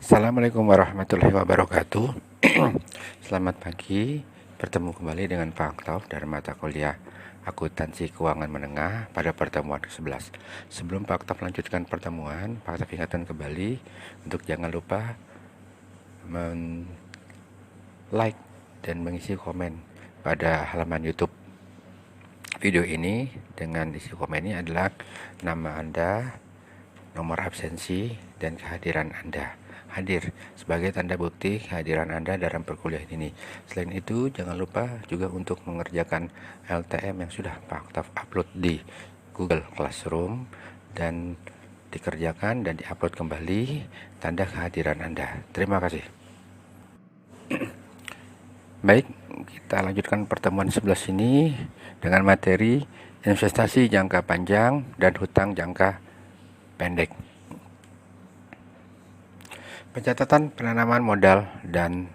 Assalamualaikum warahmatullahi wabarakatuh. Selamat pagi, bertemu kembali dengan Pak Aktaf dari mata kuliah Akuntansi Keuangan Menengah pada pertemuan ke-11. Sebelum Pak Aktaf lanjutkan pertemuan, Pak Aktaf ingatkan kembali untuk jangan lupa like dan mengisi komen pada halaman YouTube video ini. Dengan isi komen ini adalah nama Anda, nomor absensi, dan kehadiran Anda hadir sebagai tanda bukti kehadiran Anda dalam perkuliahan ini. Selain itu, jangan lupa juga untuk mengerjakan LTM yang sudah Pak Aktaf upload di Google Classroom dan dikerjakan dan diupload kembali tanda kehadiran Anda. Terima kasih. Baik, kita lanjutkan pertemuan 11 ini dengan materi investasi jangka panjang dan hutang jangka pendek. Pencatatan penanaman modal dan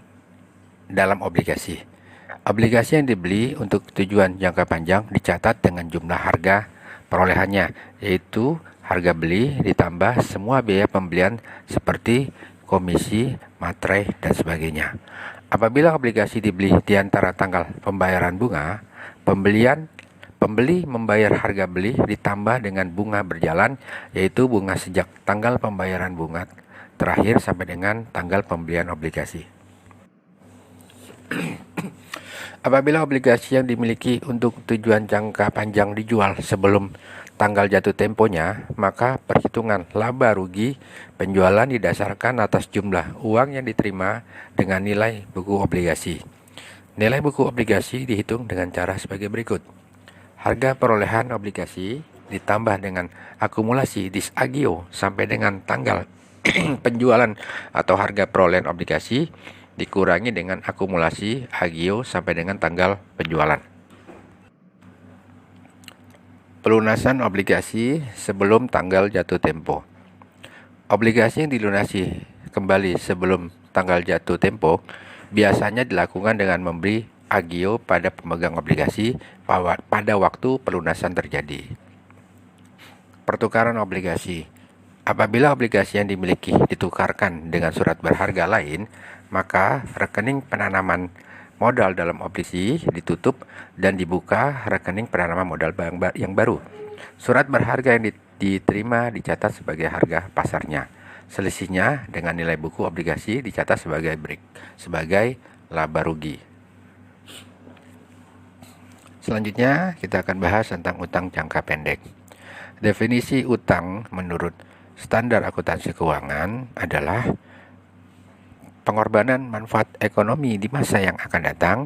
dalam obligasi. Obligasi yang dibeli untuk tujuan jangka panjang dicatat dengan jumlah harga perolehannya, yaitu harga beli ditambah semua biaya pembelian seperti komisi, materai, dan sebagainya. Apabila obligasi dibeli di antara tanggal pembayaran bunga, pembeli membayar harga beli ditambah dengan bunga berjalan, yaitu bunga sejak tanggal pembayaran bunga terakhir sampai dengan tanggal pembelian obligasi. Apabila obligasi yang dimiliki untuk tujuan jangka panjang dijual sebelum tanggal jatuh temponya, maka perhitungan laba rugi penjualan didasarkan atas jumlah uang yang diterima dengan nilai buku obligasi. Nilai buku obligasi dihitung dengan cara sebagai berikut. Harga perolehan obligasi ditambah dengan akumulasi disagio sampai dengan tanggal penjualan atau harga perolehan obligasi dikurangi dengan akumulasi agio sampai dengan tanggal penjualan. Pelunasan obligasi sebelum tanggal jatuh tempo. Obligasi yang dilunasi kembali sebelum tanggal jatuh tempo biasanya dilakukan dengan memberi agio pada pemegang obligasi pada waktu pelunasan terjadi. Pertukaran obligasi. Apabila obligasi yang dimiliki ditukarkan dengan surat berharga lain, maka rekening penanaman modal dalam obligasi ditutup dan dibuka rekening penanaman modal yang baru. Surat berharga yang diterima dicatat sebagai harga pasarnya. Selisihnya dengan nilai buku obligasi dicatat sebagai laba rugi. Selanjutnya kita akan bahas tentang utang jangka pendek. Definisi utang menurut standar akuntansi keuangan adalah pengorbanan manfaat ekonomi di masa yang akan datang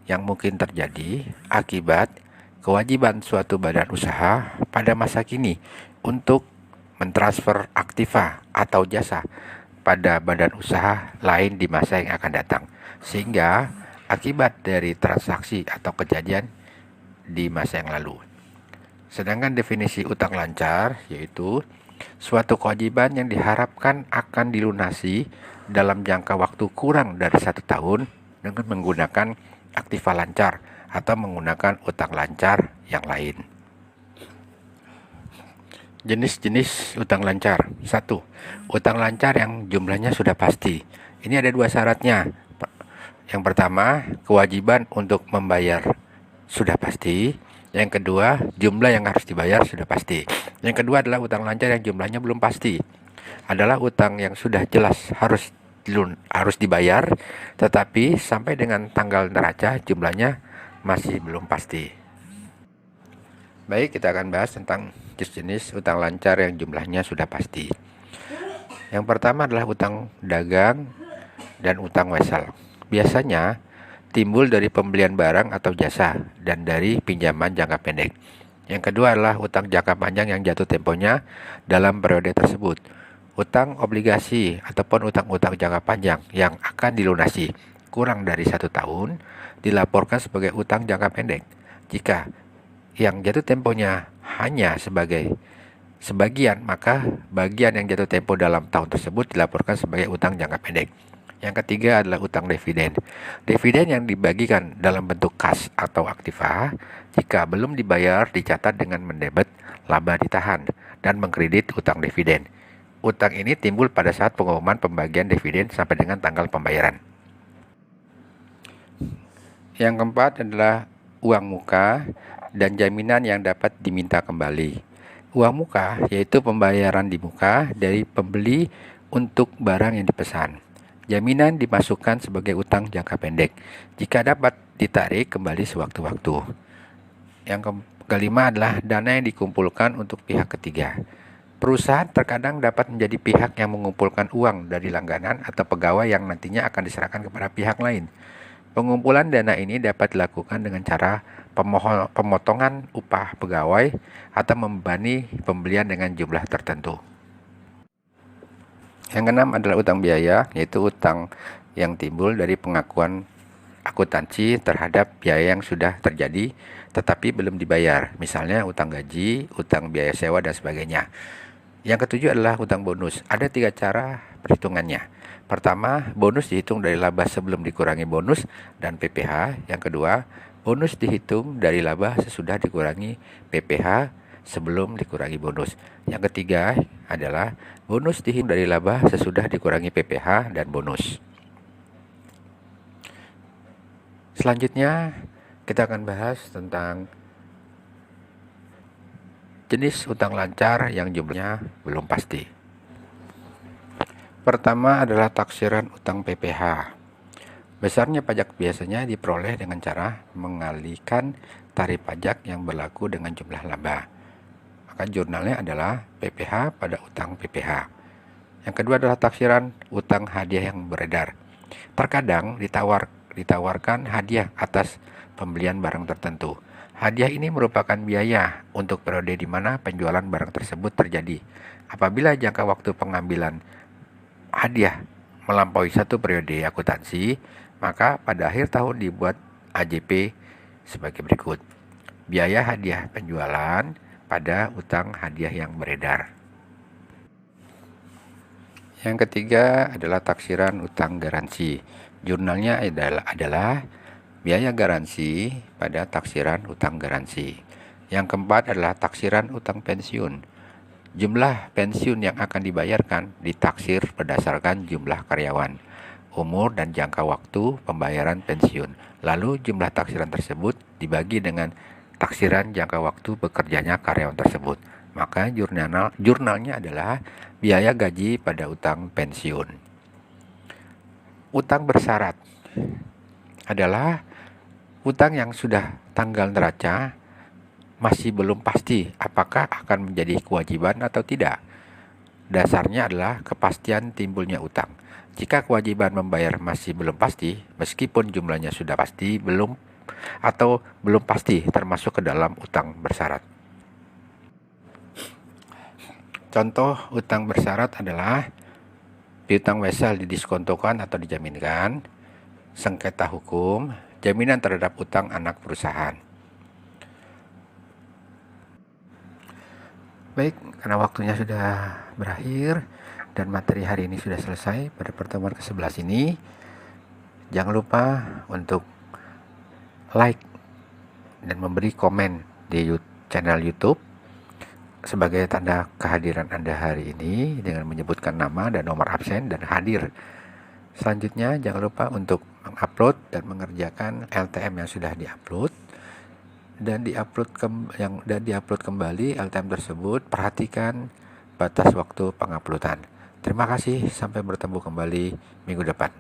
yang mungkin terjadi akibat kewajiban suatu badan usaha pada masa kini untuk mentransfer aktiva atau jasa pada badan usaha lain di masa yang akan datang, sehingga akibat dari transaksi atau kejadian di masa yang lalu. Sedangkan definisi utang lancar yaitu suatu kewajiban yang diharapkan akan dilunasi dalam jangka waktu kurang dari 1 tahun dengan menggunakan aktiva lancar atau menggunakan utang lancar yang lain. Jenis-jenis utang lancar. 1. Utang lancar yang jumlahnya sudah pasti. Ini ada 2 syaratnya. Yang pertama, kewajiban untuk membayar sudah pasti. Yang kedua, jumlah yang harus dibayar sudah pasti. Yang kedua adalah utang lancar yang jumlahnya belum pasti. Adalah utang yang sudah jelas harus dibayar, tetapi sampai dengan tanggal neraca jumlahnya masih belum pasti. Baik, kita akan bahas tentang jenis utang lancar yang jumlahnya sudah pasti. Yang pertama adalah utang dagang dan utang wesel. Biasanya timbul dari pembelian barang atau jasa dan dari pinjaman jangka pendek. Yang kedua adalah utang jangka panjang yang jatuh temponya dalam periode tersebut. Utang obligasi ataupun utang-utang jangka panjang yang akan dilunasi kurang dari 1 tahun dilaporkan sebagai utang jangka pendek. Jika yang jatuh temponya hanya sebagian, maka bagian yang jatuh tempo dalam tahun tersebut dilaporkan sebagai utang jangka pendek. Yang ketiga adalah utang dividen. Dividen yang dibagikan dalam bentuk kas atau aktiva, jika belum dibayar dicatat dengan mendebet laba ditahan dan mengkredit utang dividen. Utang ini timbul pada saat pengumuman pembagian dividen sampai dengan tanggal pembayaran. Yang keempat adalah uang muka dan jaminan yang dapat diminta kembali. Uang muka yaitu pembayaran di muka dari pembeli untuk barang yang dipesan. Jaminan dimasukkan sebagai utang jangka pendek jika dapat ditarik kembali sewaktu-waktu. Yang kelima adalah dana yang dikumpulkan untuk pihak ketiga. Perusahaan terkadang dapat menjadi pihak yang mengumpulkan uang dari langganan atau pegawai yang nantinya akan diserahkan kepada pihak lain. Pengumpulan dana ini dapat dilakukan dengan cara pemotongan upah pegawai atau membebani pembelian dengan jumlah tertentu. Yang keenam adalah utang biaya, yaitu utang yang timbul dari pengakuan akuntansi terhadap biaya yang sudah terjadi tetapi belum dibayar, misalnya utang gaji, utang biaya sewa, dan sebagainya. Yang ketujuh adalah utang bonus. Ada 3 cara perhitungannya. Pertama, bonus dihitung dari laba sebelum dikurangi bonus dan PPh. Yang kedua, bonus dihitung dari laba sesudah dikurangi PPh sebelum dikurangi bonus. Yang ketiga adalah bonus dihitung dari laba sesudah dikurangi PPh dan bonus. Selanjutnya, kita akan bahas tentang jenis utang lancar yang jumlahnya belum pasti. Pertama adalah taksiran utang PPh. Besarnya pajak biasanya diperoleh dengan cara mengalihkan tarif pajak yang berlaku dengan jumlah laba. Maka jurnalnya adalah PPh pada utang PPh. Yang kedua adalah taksiran utang hadiah yang beredar. Terkadang ditawarkan hadiah atas pembelian barang tertentu. Hadiah ini merupakan biaya untuk periode di mana penjualan barang tersebut terjadi. Apabila jangka waktu pengambilan hadiah melampaui 1 periode akuntansi, maka pada akhir tahun dibuat AJP sebagai berikut. Biaya hadiah penjualan pada utang hadiah yang beredar. Yang ketiga adalah taksiran utang garansi. Jurnalnya adalah biaya garansi pada taksiran utang garansi. Yang keempat adalah taksiran utang pensiun. Jumlah pensiun yang akan dibayarkan ditaksir berdasarkan jumlah karyawan, umur dan jangka waktu pembayaran pensiun. Lalu jumlah taksiran tersebut dibagi dengan taksiran jangka waktu bekerjanya karyawan tersebut. Maka jurnalnya adalah biaya gaji pada utang pensiun. Utang bersyarat adalah utang yang sudah tanggal neraca masih belum pasti apakah akan menjadi kewajiban atau tidak. Dasarnya adalah kepastian timbulnya utang. Jika kewajiban membayar masih belum pasti, meskipun jumlahnya sudah pasti, belum pasti termasuk ke dalam utang bersyarat. Contoh utang bersyarat adalah piutang wesel didiskontokan atau dijaminkan, sengketa hukum, jaminan terhadap utang anak perusahaan. Baik, karena waktunya sudah berakhir dan materi hari ini sudah selesai pada pertemuan ke-11 ini, jangan lupa untuk like dan memberi komen di channel YouTube sebagai tanda kehadiran Anda hari ini dengan menyebutkan nama dan nomor absen dan hadir. Selanjutnya jangan lupa untuk mengupload dan mengerjakan LTM yang sudah diupload dan diupload kembali LTM tersebut. Perhatikan batas waktu penguploadan. Terima kasih, sampai bertemu kembali minggu depan.